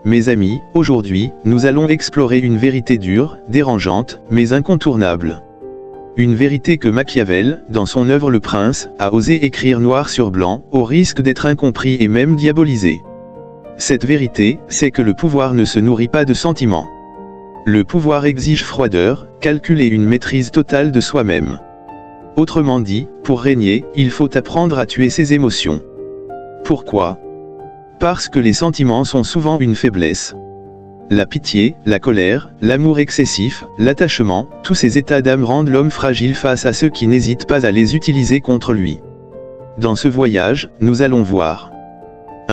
Mes amis, aujourd'hui, nous allons explorer une vérité dure, dérangeante, mais incontournable. Une vérité que Machiavel, dans son œuvre Le Prince, a osé écrire noir sur blanc, au risque d'être incompris et même diabolisé. Cette vérité, c'est que le pouvoir ne se nourrit pas de sentiments. Le pouvoir exige froideur, calcul et une maîtrise totale de soi-même. Autrement dit, pour régner, il faut apprendre à tuer ses émotions. Pourquoi ? Parce que les sentiments sont souvent une faiblesse. La pitié, la colère, l'amour excessif, l'attachement, tous ces états d'âme rendent l'homme fragile face à ceux qui n'hésitent pas à les utiliser contre lui. Dans ce voyage, nous allons voir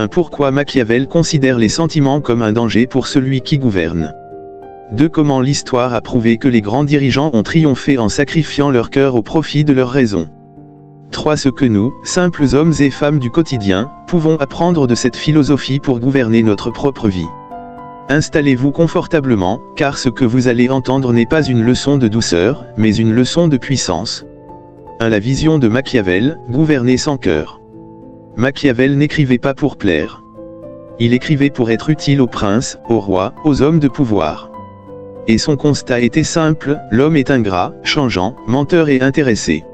pourquoi Machiavel considère les sentiments comme un danger pour celui qui gouverne. Comment l'histoire a prouvé que les grands dirigeants ont triomphé en sacrifiant leur cœur au profit de leur raison. Ce que nous, simples hommes et femmes du quotidien, pouvons apprendre de cette philosophie pour gouverner notre propre vie. Installez-vous confortablement, car ce que vous allez entendre n'est pas une leçon de douceur, mais une leçon de puissance. La vision de Machiavel, gouverner sans cœur. Machiavel n'écrivait pas pour plaire. Il écrivait pour être utile aux princes, aux rois, aux hommes de pouvoir. Et son constat était simple, l'homme est ingrat, changeant, menteur et intéressé.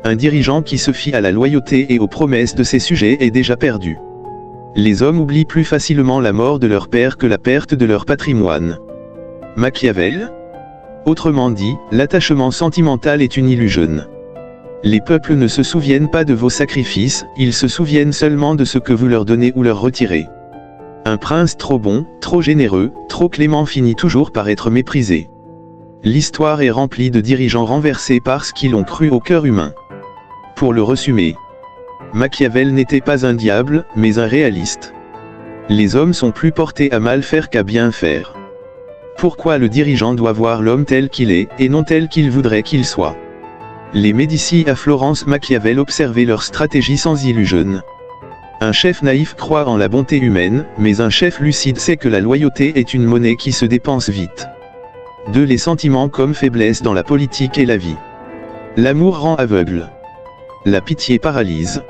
Un dirigeant qui se fie à la loyauté et aux promesses de ses sujets est déjà perdu. Les hommes oublient plus facilement la mort de leur père que la perte de leur patrimoine. Machiavel ? Autrement dit, l'attachement sentimental est une illusion. Les peuples ne se souviennent pas de vos sacrifices, ils se souviennent seulement de ce que vous leur donnez ou leur retirez. Un prince trop bon, trop généreux, trop clément finit toujours par être méprisé. L'histoire est remplie de dirigeants renversés parce qu'ils ont cru au cœur humain. Pour le résumer, Machiavel n'était pas un diable, mais un réaliste. Les hommes sont plus portés à mal faire qu'à bien faire. Pourquoi le dirigeant doit voir l'homme tel qu'il est, et non tel qu'il voudrait qu'il soit? Les Médicis à Florence. Machiavel observait leur stratégie sans illusion. Un chef naïf croit en la bonté humaine, mais un chef lucide sait que la loyauté est une monnaie qui se dépense vite. Les sentiments comme faiblesse dans la politique et la vie. L'amour rend aveugle. La pitié paralyse.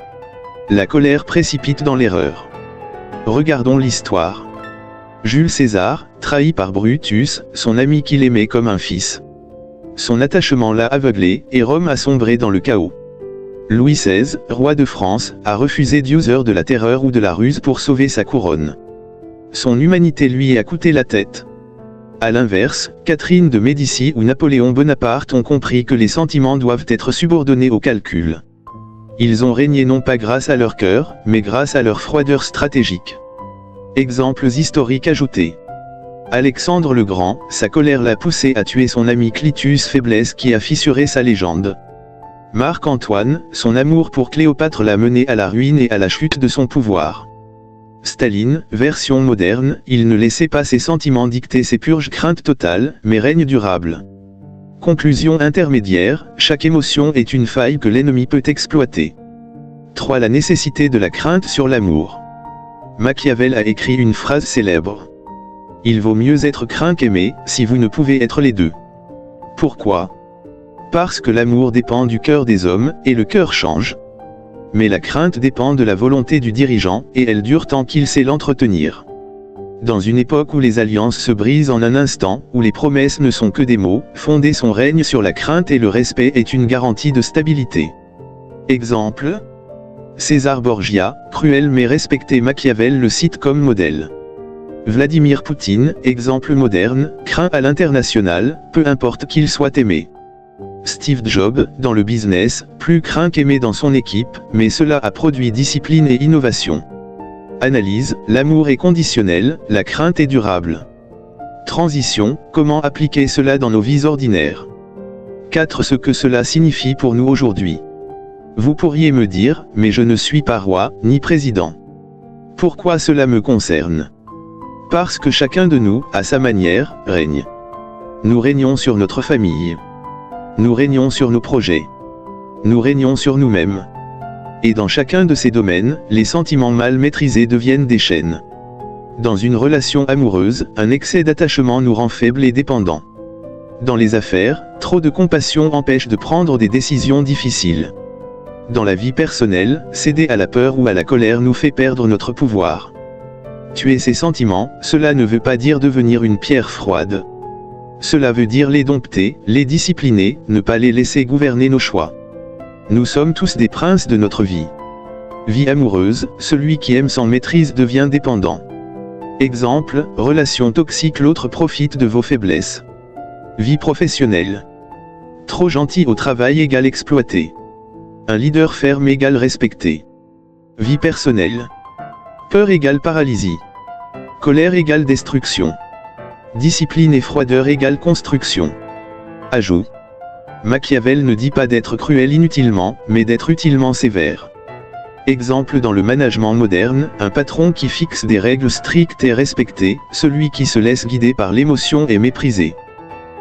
La colère précipite dans l'erreur. Regardons l'histoire. Jules César, trahi par Brutus, son ami qu'il aimait comme un fils. Son attachement l'a aveuglé, et Rome a sombré dans le chaos. Louis XVI, roi de France, a refusé d'user de la terreur ou de la ruse pour sauver sa couronne. Son humanité lui a coûté la tête. A l'inverse, Catherine de Médicis ou Napoléon Bonaparte ont compris que les sentiments doivent être subordonnés au calcul. Ils ont régné non pas grâce à leur cœur, mais grâce à leur froideur stratégique. Exemples historiques ajoutés. Alexandre le Grand, sa colère l'a poussé à tuer son ami Clitus, faiblesse qui a fissuré sa légende. Marc-Antoine, son amour pour Cléopâtre l'a mené à la ruine et à la chute de son pouvoir. Staline, version moderne, il ne laissait pas ses sentiments dicter ses purges craintes totales, mais règne durable. Conclusion intermédiaire, chaque émotion est une faille que l'ennemi peut exploiter. La nécessité de la crainte sur l'amour. Machiavel a écrit une phrase célèbre. Il vaut mieux être craint qu'aimé, si vous ne pouvez être les deux. Pourquoi ? Parce que l'amour dépend du cœur des hommes, et le cœur change. Mais la crainte dépend de la volonté du dirigeant, et elle dure tant qu'il sait l'entretenir. Dans une époque où les alliances se brisent en un instant, où les promesses ne sont que des mots, fonder son règne sur la crainte et le respect est une garantie de stabilité. Exemple. César Borgia, cruel mais respecté. Machiavel le cite comme modèle. Vladimir Poutine, exemple moderne, craint à l'international, peu importe qu'il soit aimé. Steve Jobs, dans le business, plus craint qu'aimé dans son équipe, mais cela a produit discipline et innovation. Analyse, l'amour est conditionnel, la crainte est durable. Transition, comment appliquer cela dans nos vies ordinaires? 4. Ce que cela signifie pour nous aujourd'hui. Vous pourriez me dire, mais je ne suis pas roi, ni président. Pourquoi cela me concerne? Parce que chacun de nous, à sa manière, règne. Nous régnons sur notre famille. Nous régnons sur nos projets. Nous régnons sur nous-mêmes. Et dans chacun de ces domaines, les sentiments mal maîtrisés deviennent des chaînes. Dans une relation amoureuse, un excès d'attachement nous rend faibles et dépendants. Dans les affaires, trop de compassion empêche de prendre des décisions difficiles. Dans la vie personnelle, céder à la peur ou à la colère nous fait perdre notre pouvoir. Tuer ses sentiments, cela ne veut pas dire devenir une pierre froide. Cela veut dire les dompter, les discipliner, ne pas les laisser gouverner nos choix. Nous sommes tous des princes de notre vie. Vie amoureuse, celui qui aime sans maîtrise devient dépendant. Exemple, relation toxique, l'autre profite de vos faiblesses. Vie professionnelle. Trop gentil au travail égale exploité. Un leader ferme égale respecté. Vie personnelle. Peur égale paralysie. Colère égale destruction. Discipline et froideur égale construction. Ajout. Machiavel ne dit pas d'être cruel inutilement, mais d'être utilement sévère. Exemple dans le management moderne, un patron qui fixe des règles strictes et respectées, celui qui se laisse guider par l'émotion est méprisé.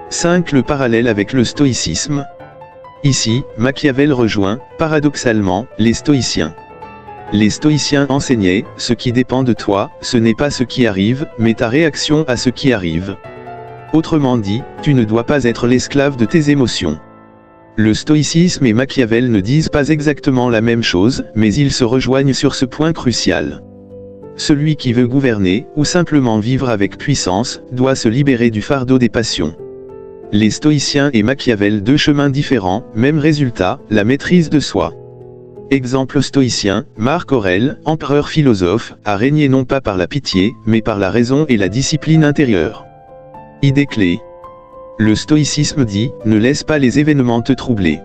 5. Le parallèle avec le stoïcisme. Ici, Machiavel rejoint, paradoxalement, les stoïciens. Les stoïciens enseignaient, ce qui dépend de toi, ce n'est pas ce qui arrive, mais ta réaction à ce qui arrive. Autrement dit, tu ne dois pas être l'esclave de tes émotions. Le stoïcisme et Machiavel ne disent pas exactement la même chose, mais ils se rejoignent sur ce point crucial. Celui qui veut gouverner, ou simplement vivre avec puissance, doit se libérer du fardeau des passions. Les stoïciens et Machiavel, deux chemins différents, même résultat, la maîtrise de soi. Exemple stoïcien, Marc Aurèle, empereur philosophe, a régné non pas par la pitié, mais par la raison et la discipline intérieure. Idée clé. Le stoïcisme dit, ne laisse pas les événements te troubler.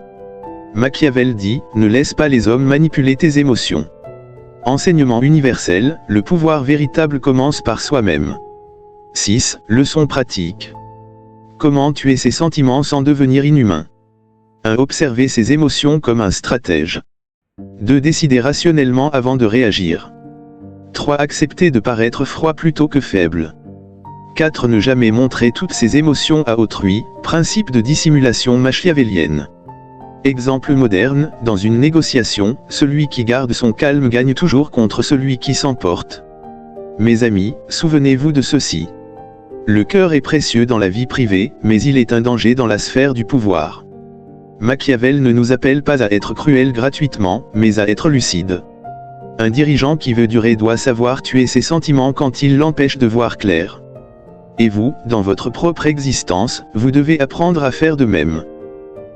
Machiavel dit, ne laisse pas les hommes manipuler tes émotions. Enseignement universel, le pouvoir véritable commence par soi-même. 6. Leçon pratique. Comment tuer ses sentiments sans devenir inhumain. 1. Observer ses émotions comme un stratège. 2. Décider rationnellement avant de réagir. 3. Accepter de paraître froid plutôt que faible. 4. Ne jamais montrer toutes ses émotions à autrui, principe de dissimulation machiavélienne. Exemple moderne, dans une négociation, celui qui garde son calme gagne toujours contre celui qui s'emporte. Mes amis, souvenez-vous de ceci. Le cœur est précieux dans la vie privée, mais il est un danger dans la sphère du pouvoir. Machiavel ne nous appelle pas à être cruel gratuitement, mais à être lucide. Un dirigeant qui veut durer doit savoir tuer ses sentiments quand ils l'empêchent de voir clair. Et vous, dans votre propre existence, vous devez apprendre à faire de même.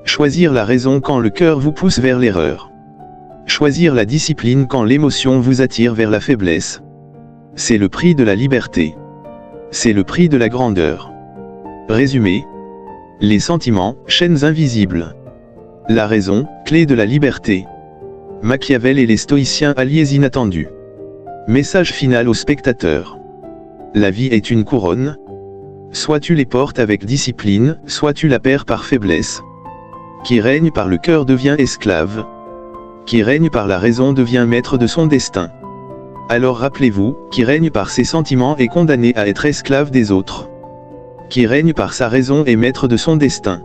Choisir la raison quand le cœur vous pousse vers l'erreur. Choisir la discipline quand l'émotion vous attire vers la faiblesse. C'est le prix de la liberté. C'est le prix de la grandeur. Résumé. Les sentiments, chaînes invisibles. La raison, clé de la liberté. Machiavel et les stoïciens, alliés inattendus. Message final aux spectateurs. La vie est une couronne. Soit tu les portes avec discipline, soit tu la perds par faiblesse. Qui règne par le cœur devient esclave. Qui règne par la raison devient maître de son destin. Alors rappelez-vous, qui règne par ses sentiments est condamné à être esclave des autres. Qui règne par sa raison est maître de son destin.